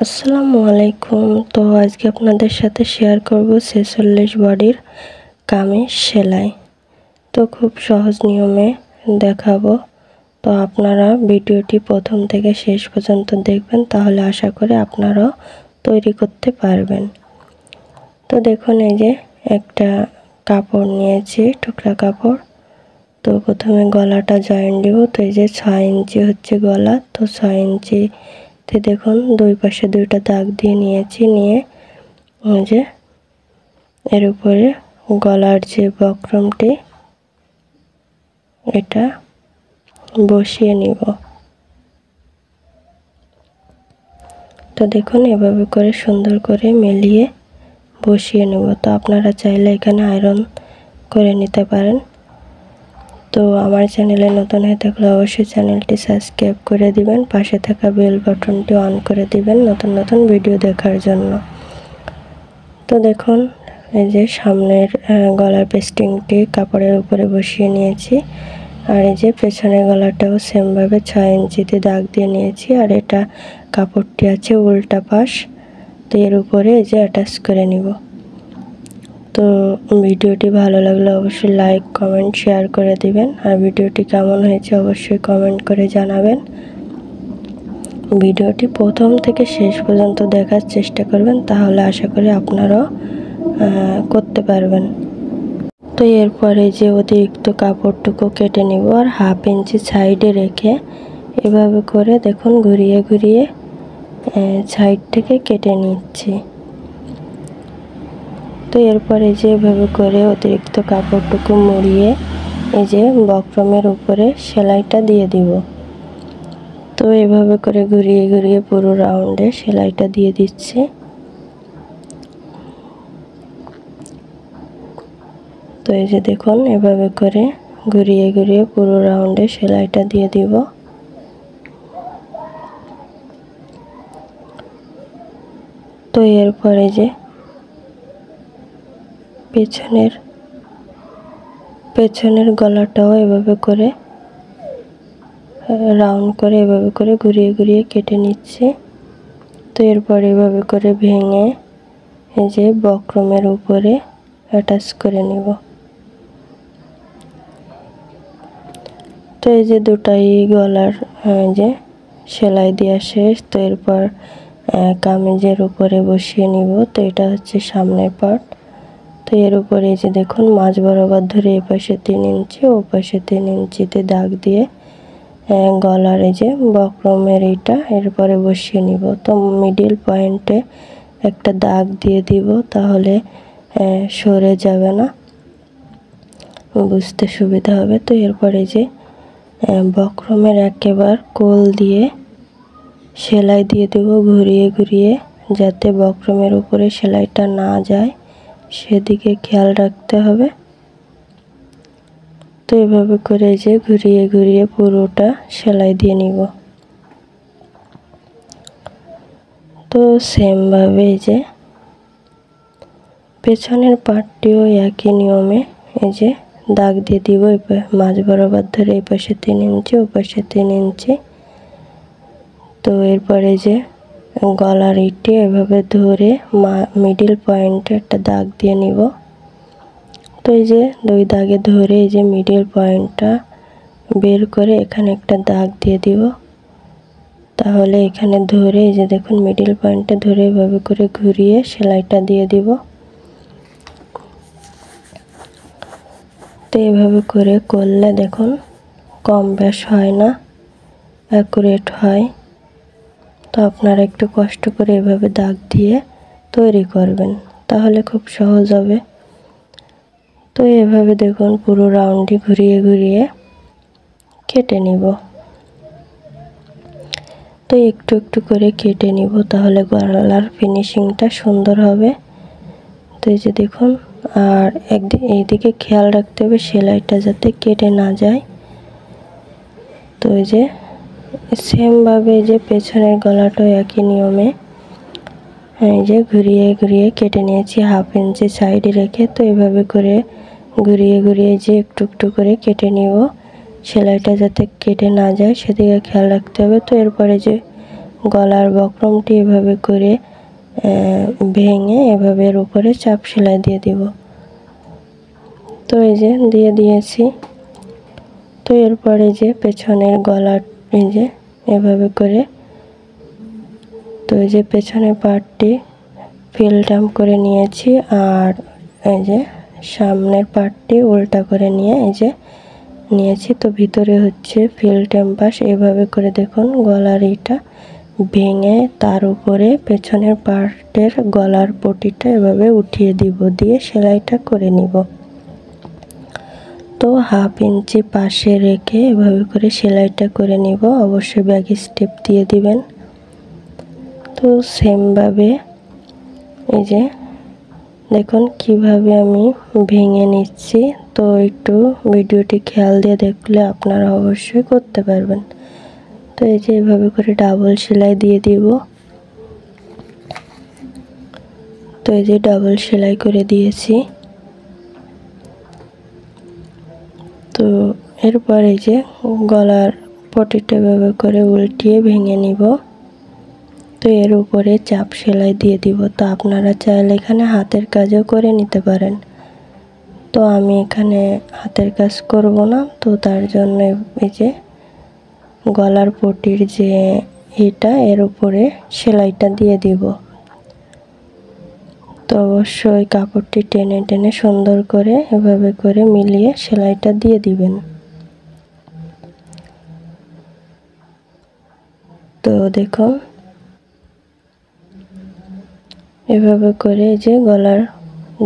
আসসালামু আলাইকুম। তো আজকে আপনাদের সাথে শেয়ার করব 46 বডির কামিজ সেলাই। তো খুব সহজ নিয়মে দেখাবো। তো আপনারা ভিডিওটি প্রথম থেকে শেষ পর্যন্ত দেখবেন, তাহলে আশা করি আপনারাও তৈরি করতে পারবেন। তো দেখুন, এই যে একটা কাপড় নিয়েছি, টুকরা কাপড়। তো প্রথমে গলাটা জয়েন দিব। তো এই যে 6 ইঞ্চি হচ্ছে গলা। তো 6 ইঞ্চি দেখুন দুই পাশে দুইটা দাগ দিয়ে নিয়েছি, নিয়ে যে এর উপরে গলার যে বক্রমটি এটা বসিয়ে নিব। তো দেখুন এভাবে করে সুন্দর করে মিলিয়ে বসিয়ে নেব। তো আপনারা চাইলে এখানে আয়রন করে নিতে পারেন। তো আমার চ্যানেলে নতুন হয়ে থাকলে অবশ্যই চ্যানেলটি সাবস্ক্রাইব করে দিবেন, পাশে থাকা বেল বাটনটি অন করে দিবেন নতুন নতুন ভিডিও দেখার জন্য। তো দেখুন এই যে সামনের গলার পেস্টিংটি কাপড়ের উপরে বসিয়ে নিয়েছি, আর এই যে পেছনের গলাটাও সেমভাবে 6 ইঞ্চিতে দাগ দিয়ে নিয়েছি। আর এটা কাপড়টি আছে উল্টা পাশ, তো এর উপরে এই যে অ্যাটাচ করে নিব। তো ভিডিওটি ভালো লাগলে অবশ্যই লাইক কমেন্ট শেয়ার করে দিবেন, আর ভিডিওটি কেমন হয়েছে অবশ্যই কমেন্ট করে জানাবেন। ভিডিওটি প্রথম থেকে শেষ পর্যন্ত দেখার চেষ্টা করবেন, তাহলে আশা করি আপনারাও করতে পারবেন। তো এরপরে যে অতিরিক্ত কাপড়টুকু কেটে নিব, আর হাফ ইঞ্চি সাইডে রেখে এভাবে করে দেখুন ঘুরিয়ে ঘুরিয়ে সাইড থেকে কেটে নিচ্ছি। তো এরপরে যে এভাবে করে অতিরিক্ত কাপড়টুকু মুড়িয়ে এই যে বক্রমের উপরে সেলাইটা দিয়ে দিব। তো এভাবে করে ঘুরিয়ে ঘুরিয়ে পুরো রাউন্ডে সেলাইটা দিয়ে দিচ্ছি। তো এই যে দেখুন এভাবে করে ঘুরিয়ে ঘুরিয়ে পুরো রাউন্ডে সেলাইটা দিয়ে দিব। তো এরপরে যে পেছনের গলাটাও এভাবে করে রাউন্ড করে এভাবে করে ঘুরিয়ে ঘুরিয়ে কেটে নিচ্ছি। তো এরপরে এভাবে করে ভেঙে এই যে বক্রমের উপরে অ্যাটাচ করে নিব। তো এই যে দুটাই গলার যে সেলাই দেওয়া শেষ। তো এরপর কামিজের উপরে বসিয়ে নিব। তো এটা হচ্ছে সামনের পার্ট। তো এর উপরে এই যে দেখুন মাঝ বরাবর ধরে এ পাশে 3 ইঞ্চি ও পাশে 3 ইঞ্চিতে দাগ দিয়ে গলার এই যে বক্রমের এইটা এরপরে বসিয়ে নিব। তো মিডিল পয়েন্টে একটা দাগ দিয়ে দিব, তাহলে সরে যাবে না, বুঝতে সুবিধা হবে। তো এরপরে যে বক্রমের একেবারে কোল দিয়ে সেলাই দিয়ে দেব ঘুরিয়ে ঘুরিয়ে, যাতে বক্রমের উপরে সেলাইটা না যায় সেদিকে খেয়াল রাখতে হবে। তো এভাবে করে যে ঘুরিয়ে ঘুরিয়ে পুরোটা সেলাই দিয়ে নিব। তো সেমভাবে যে পেছনের পার্টটিও একই নিয়মে এই যে দাগ দিয়ে দিব মাঝ বরাবর ধরে এই পাশে 3 ইঞ্চি ও পাশে 3 ইঞ্চি। তো এরপরে যে গলার ইটে এভাবে ধরে মিডিল পয়েন্টে একটা দাগ দিয়ে নিব। তো এই যে দুই দাগে ধরে এই যে মিডিল পয়েন্টটা বের করে এখানে একটা দাগ দিয়ে দিব। তাহলে এখানে ধরে এই যে দেখুন মিডিল পয়েন্টে ধরে এভাবে করে ঘুরিয়ে সেলাইটা দিয়ে দিব। তো এভাবে করে করলে দেখুন কম বেশ হয় না, অ্যাকুরেট হয়। তো আপনারা একটু কষ্ট করে এভাবে দাগ দিয়ে তৈরি করবেন, তাহলে খুব সহজ হবে। তো এভাবে দেখুন পুরো রাউন্ডটি ঘুরিয়ে ঘুরিয়ে কেটে নিব। তো একটু একটু করে কেটে নিব, তাহলে গলার ফিনিশিংটা সুন্দর হবে। তো এই যে দেখুন, আর এইদিকে খেয়াল রাখতে হবে সেলাইটা যাতে কেটে না যায়। তো এই যে সেমভাবে যে পেছনের গলাটাও একই নিয়মে এই যে ঘুরিয়ে ঘুরিয়ে কেটে নিয়েছি হাফ ইঞ্চি সাইডে রেখে। তো এভাবে করে ঘুরিয়ে ঘুরিয়ে যে একটু একটু করে কেটে নিব, সেলাইটা যাতে কেটে না যায় সেদিকে খেয়াল রাখতে হবে। তো এরপরে যে গলার বক্রমটি এভাবে করে ভেঙে এভাবে এর উপরে চাপ সেলাই দিয়ে দিব। তো এই যে দিয়ে দিয়েছি। তো এরপরে যে পেছনের গলার এই যে এভাবে করে, তো এই যে পেছনের পার্টটি ফিলটাম করে নিয়েছি আর এই যে সামনের পার্টটি উল্টা করে নিয়ে এই যে নিয়েছি। তো ভিতরে হচ্ছে ফিলটাম পাশ। এভাবে করে দেখুন গলার এইটা ভেঙে তার উপরে পেছনের পার্টের গলার পটিটা এভাবে উঠিয়ে দিব, দিয়ে সেলাইটা করে নিব। তো 1/2 ইঞ্চি পাশে রেখে এভাবে করে সেলাইটা করে নিব। অবশ্যই ব্যাক স্টেপ দিয়ে দিবেন। তো সেমভাবে এই যে দেখুন কিভাবে আমি ভেঙে নিচ্ছি। তো একটু ভিডিওটি খেয়াল দিয়ে দেখলে আপনারা অবশ্যই করতে পারবেন। তো এই যে এভাবে করে ডাবল সেলাই দিয়ে দিব। তো এই যে ডাবল সেলাই করে দিয়েছি। তো এরপর এই যে গলার পটিটা এভাবে করে উল্টিয়ে ভেঙে নিব। তো এর উপরে চাপ সেলাই দিয়ে দিব। তো আপনারা চাইলে এখানে হাতের কাজও করে নিতে পারেন। তো আমি এখানে হাতের কাজ করব না, তো তার জন্য এই যে গলার পটির যে এটা এর উপরে সেলাইটা দিয়ে দিব। তো অবশ্যই কাপড়টি টেনে টেনে সুন্দর করে এভাবে করে মিলিয়ে সেলাইটা দিয়ে দিবেন। তো দেখুন এভাবে করে যে গলার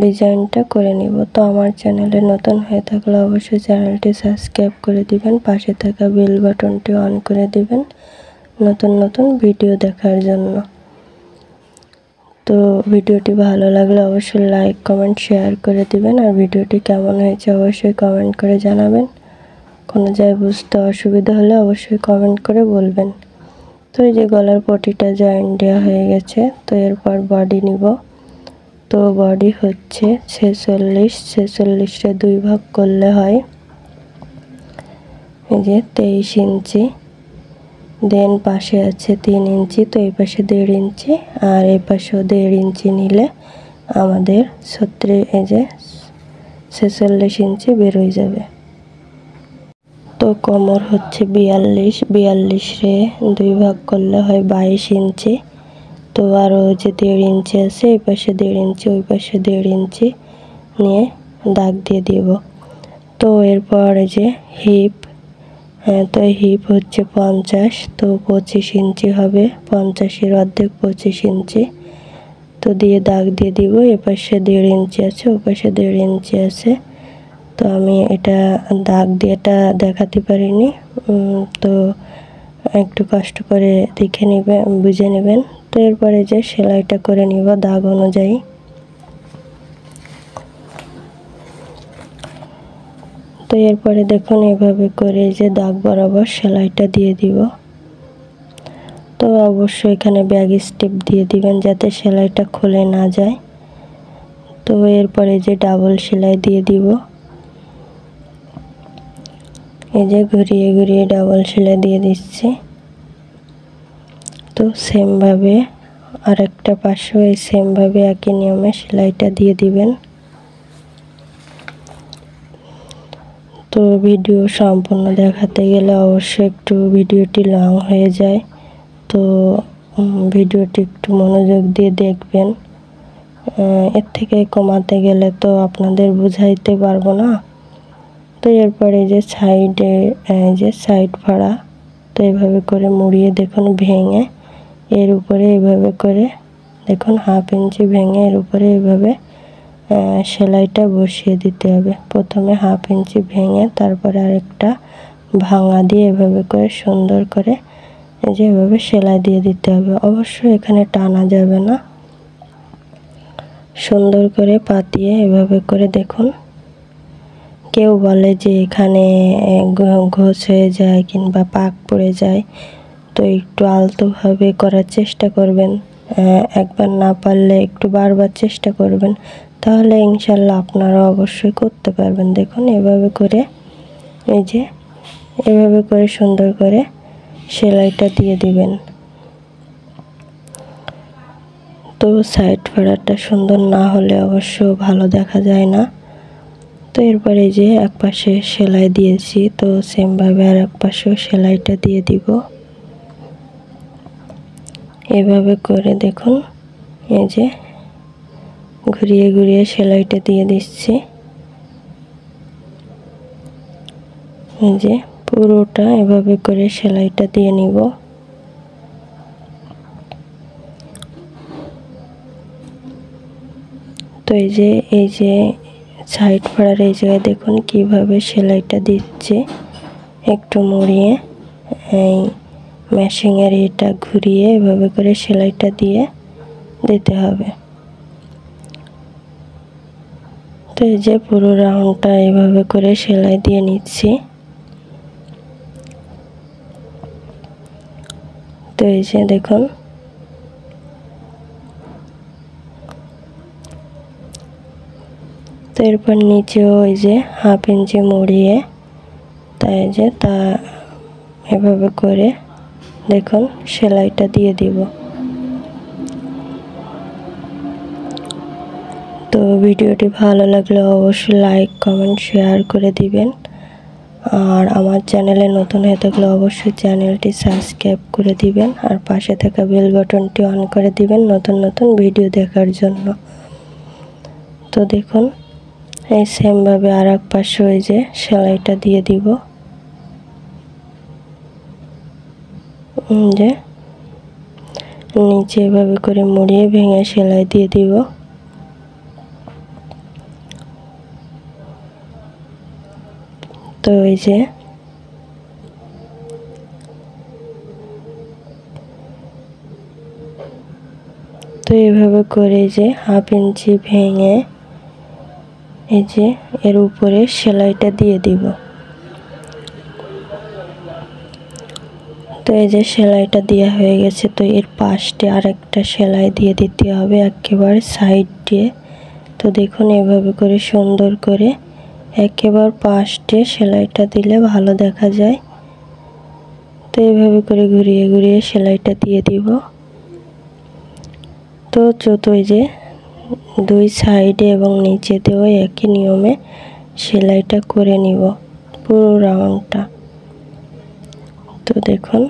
ডিজাইনটা করে নিব। তো আমার চ্যানেলে নতুন হয়ে থাকলে অবশ্যই চ্যানেলটি সাবস্ক্রাইব করে দিবেন, পাশে থাকা বেল বাটনটি অন করে দিবেন নতুন নতুন ভিডিও দেখার জন্য। তো ভিডিওটি ভালো লাগলে অবশ্যই লাইক কমেন্ট শেয়ার করে দিবেন, আর ভিডিওটি কেমন হয়েছে অবশ্যই কমেন্ট করে জানাবেন। কোনো জায়গায় বুঝতে অসুবিধা হলে অবশ্যই কমেন্ট করে বলবেন। তো এই যে গলার পটিটা জয়েন্ট দেওয়া হয়ে গেছে। তো এরপর বডি নিব। তো বডি হচ্ছে 46 2 ভাগ করলে হয় এই যে 23 ইঞ্চি। দেন পাশে আছে 3 ইঞ্চি, তো এই পাশে 1.5 ইঞ্চি আর এই পাশেও 1.5 ইঞ্চি নিলে আমাদের 46 ইঞ্চি বেরোয় যাবে। তো কোমর হচ্ছে 42 রে 2 ভাগ করলে হয় 22 ইঞ্চি। তো আরও যে 1.5 ইঞ্চি আছে এই পাশে 1.5 ইঞ্চি ওই পাশে 1.5 ইঞ্চি নিয়ে দাগ দিয়ে দিব। তো এরপর যে হিপ, তো হিপ হচ্ছে 50, তো 25 ইঞ্চি হবে। 50-এর অর্ধেক 25 ইঞ্চি। তো দিয়ে দাগ দিয়ে দিব। এ পাশে 1.5 ইঞ্চি আছে ও পাশে 1.5 ইঞ্চি আছে। তো আমি এটা দাগ দিয়ে এটা দেখাতে পারিনি, তো একটু কষ্ট করে দেখে নেবেন, বুঝে নেবেন। তো এরপরে যে সেলাইটা করে নিব দাগ অনুযায়ী। তো এরপরে দেখুন এভাবে করে যে দাগ বরাবর সেলাইটা দিয়ে দিব। তো অবশ্যই এখানে ব্যাক স্টেপ দিয়ে দিবেন যাতে সেলাইটা খুলে না যায়। তো এরপরে যে ডাবল সেলাই দিয়ে দিব। এই যে ঘুরিয়ে ঘুরিয়ে ডাবল সেলাই দিয়ে দিচ্ছি। তো সেমভাবে আরেকটা পাশেও এই সেমভাবে একই নিয়মে সেলাইটা দিয়ে দিবেন। তো ভিডিও সম্পূর্ণ দেখাতে গেলে অবশ্যই একটু ভিডিওটি লং হয়ে যায়। তো ভিডিওটি একটু মনোযোগ দিয়ে দেখবেন। এর থেকে কমাতে গেলে তো আপনাদের বুঝাইতে পারবো না। তো এরপরে যে সাইডে যে সাইড ফাড়া, তো এভাবে করে মুড়িয়ে দেখুন ভেঙে এর উপরে এভাবে করে দেখুন 1/2 ইঞ্চি ভেঙে এর উপরে এভাবে সেলাইটা বসিয়ে দিতে হবে। প্রথমে 1/2 ইঞ্চি ভেঙে তারপরে আরেকটা ভাঙা দিয়ে এভাবে করে সুন্দর করে যেভাবে সেলাই দিয়ে দিতে হবে। অবশ্যই এখানে টানা যাবে না, সুন্দর করে পাতিয়ে এভাবে করে দেখুন। কেউ বলে যে এখানে ঘোষ হয়ে যায় কিংবা পাক পড়ে যায়, তো একটু আলতোভাবে করার চেষ্টা করবেন। একবার না পারলে একটু বারবার চেষ্টা করবেন, তাহলে ইনশাল্লাহ আপনারা অবশ্যই করতে পারবেন। দেখুন এভাবে করে এই যে এভাবে করে সুন্দর করে সেলাইটা দিয়ে দিবেন। তো সাইড ফাড়াটা সুন্দর না হলে অবশ্য ভালো দেখা যায় না। তো এরপরে যে এক পাশে সেলাই দিয়েছি, তো সেম ভাবে আর এক পাশেও সেলাইটা দিয়ে দিব। এভাবে করে দেখুন, এই যে ঘুরিয়ে ঘুরিয়ে সেলাইটা দিয়ে দিচ্ছি। এই যে পুরোটা এভাবে করে সেলাইটা দিয়ে নিব। তো এই যে সাইড ফাড়ার এই জায়গায় দেখুন কিভাবে সেলাইটা দিচ্ছে, একটু মুড়িয়ে এই মেশিনের এটা ঘুরিয়ে এভাবে করে সেলাইটা দিয়ে দিতে হবে। তো এই যে পুরো রাউন্ডটা এভাবে করে সেলাই দিয়ে নিচ্ছি। তো এই যে দেখুন, তো এরপর নিচেও এই যে 1/2 ইঞ্চি মুড়িয়ে তাই যে তা এভাবে করে দেখুন সেলাইটা দিয়ে দিব। তো ভিডিওটি ভালো লাগলে অবশ্যই লাইক কমেন্ট শেয়ার করে দিবেন। আর আমার চ্যানেলে নতুন হয়ে থাকলে অবশ্যই চ্যানেলটি সাবস্ক্রাইব করে দিবেন আর পাশে থাকা বেল বাটনটি অন করে দিবেন নতুন নতুন ভিডিও দেখার জন্য। তো দেখুন এই সেম ভাবে আর এক পাশে ওই যে সেলাইটা দিয়ে দিব। যে নিচে এভাবে করে মুড়িয়ে ভেঙে সেলাই দিয়ে দিব। তো এই যে তো এইভাবে করে যে 1/2 ইঞ্চি ভেঙে এই যে এর উপরে সেলাইটা দিয়ে দিব। তো এই যে সেলাইটা দেওয়া হয়ে গেছে। তো এর পাশে আরেকটা সেলাই দিয়ে দিতে হবে একেবারে সাইড দিয়ে। তো দেখুন এভাবে করে সুন্দর করে একেবারে পাশে সেলাইটা দিলে ভালো দেখা যায়। তো এইভাবে করে ঘুরিয়ে ঘুরিয়ে সেলাইটা দিয়ে দিব। তো এই যে দুই সাইডে এবং নিচেতেও একই নিয়মে সেলাইটা করে নিব পুরো রাউন্ডটা। তো দেখুন,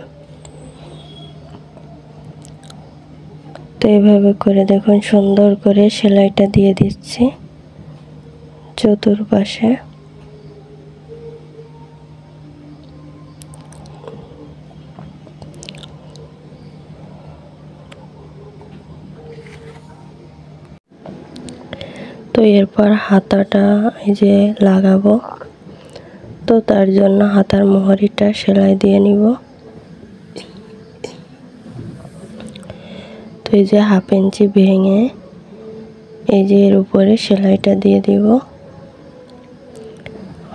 তো এইভাবে করে দেখুন সুন্দর করে সেলাইটা দিয়ে দিচ্ছি চতুর্পাশে। তো এরপর হাতাটা এই যে লাগাবো। তো তার জন্য হাতার মোহরিটা সেলাই দিয়ে নিব। তো এই যে 1/2 ইঞ্চি ভেঙে এই যে এর উপরে সেলাইটা দিয়ে দিব।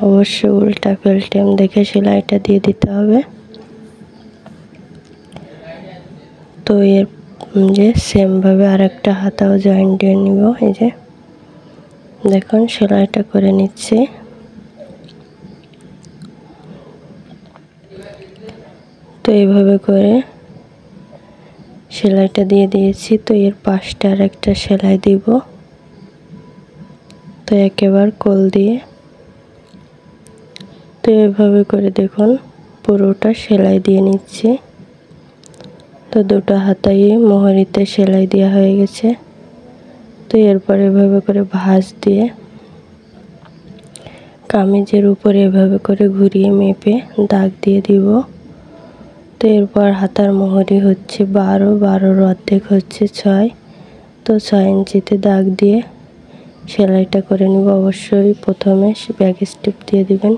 অবশ্যই উল্টা পাল্টে দেখে সেলাইটা দিয়ে দিতে হবে। তো এর যে সেম ভাবে আরেকটা হাতাও জয়েন দিয়ে নিব। এই যে দেখুন সেলাইটা করে নিচ্ছে। তো এইভাবে করে সেলাইটা দিয়ে দিয়েছি। তো এর পাশটা আরেকটা সেলাই দিব। তো একেবারে কোল দিয়ে তো এইভাবে করে দেখুন পুরোটা সেলাই দিয়ে নিচ্ছি। তো দুটো হাতায় মোহরিতে সেলাই দেওয়া হয়ে গেছে। তো এরপর এভাবে করে ভাঁজ দিয়ে কামিজের উপরে এভাবে করে ঘুরিয়ে মেপে দাগ দিয়ে দিব। তো এরপর হাতার মোহরি হচ্ছে 12 অর্ধেক হচ্ছে 6। তো 6 ইঞ্চিতে দাগ দিয়ে সেলাইটা করে নিব। অবশ্যই প্রথমে ব্যাক স্টিপ দিয়ে দিবেন।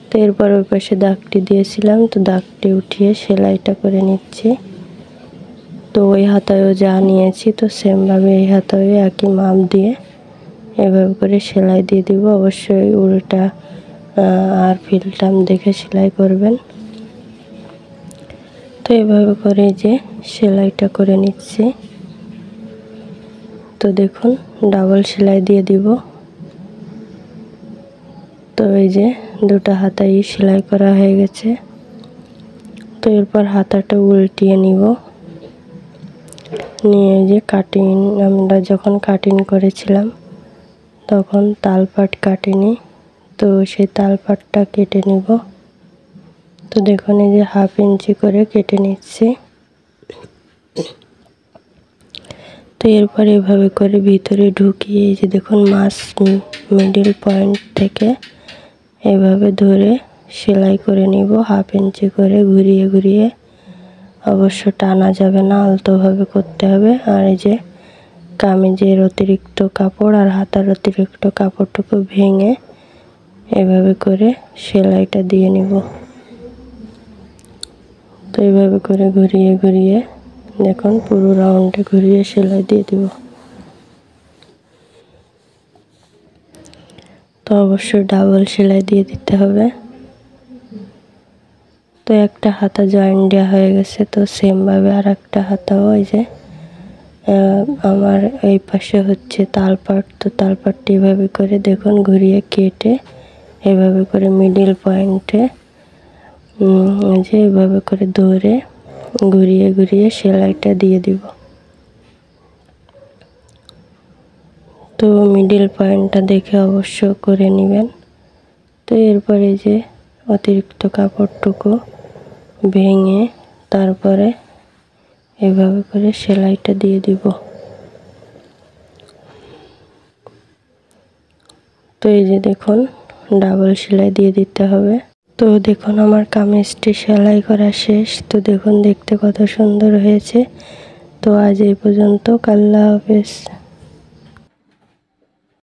তো এরপর ওই পাশে দাগটি দিয়েছিলাম, তো দাগটি উঠিয়ে সেলাইটা করে নিচ্ছি। তো ওই হাতায়ও যা নিয়েছি তো সেম ভাবে এই হাতায়ও একই মাপ দিয়ে এভাবে করে সেলাই দিয়ে দিব। অবশ্যই উল্টা আর ফিলটাম দেখে সেলাই করবেন। তো এভাবে করে যে সেলাইটা করে নিচ্ছি। তো দেখুন ডাবল সেলাই দিয়ে দিব। তো এই যে দুটো হাতায় সেলাই করা হয়ে গেছে। তো এরপর হাতাটা উল্টিয়ে নিব। নিয়ে যে কাটিং, আমরা যখন কাটিং করেছিলাম তখন তালপাট কাটিনি, তো সেই তালপাটটা কেটে নিব। তো দেখুন এই যে 1/2 ইঞ্চি করে কেটে নিচ্ছি। তো এরপর এভাবে করে ভিতরে ঢুকিয়ে এই যে দেখুন মাছ মিডল পয়েন্ট থেকে এভাবে ধরে সেলাই করে নিব 1/2 ইঞ্চি করে ঘুরিয়ে ঘুরিয়ে। অবশ্য টানা যাবে না, আলতোভাবে করতে হবে। আর এই যে কামিজের অতিরিক্ত কাপড় আর হাতার অতিরিক্ত কাপড়টুকু ভেঙে এভাবে করে সেলাইটা দিয়ে নিব। তো এইভাবে করে ঘুরিয়ে ঘুরিয়ে দেখুন পুরো রাউন্ডে ঘুরিয়ে সেলাই দিয়ে দিব। তো অবশ্যই ডাবল সেলাই দিয়ে দিতে হবে। তো একটা হাতা জয়েন দেওয়া হয়ে গেছে, তো সেমভাবে আর একটা হাতাও এই যে আমার এই পাশে হচ্ছে তালপাট। তো তালপাটটি এভাবে করে দেখুন ঘুরিয়ে কেটে এভাবে করে মিডল পয়েন্টে যে এভাবে করে ধরে ঘুরিয়ে ঘুরিয়ে সেলাইটা দিয়ে দিব। তো মিডল পয়েন্টটা দেখে অবশ্য করে নেবেন। তো এরপরে যে অতিরিক্ত কাপড়টুকু ভেঙে তারপরে এভাবে করে সেলাইটা দিয়ে দিব। তো এই যে দেখুন ডাবল সেলাই দিয়ে দিতে হবে। তো দেখুন আমার কামিজটি সেলাই করা শেষ। তো দেখুন দেখতে কত সুন্দর হয়েছে। তো আজ এই পর্যন্ত, আল্লাহ হাফেজ।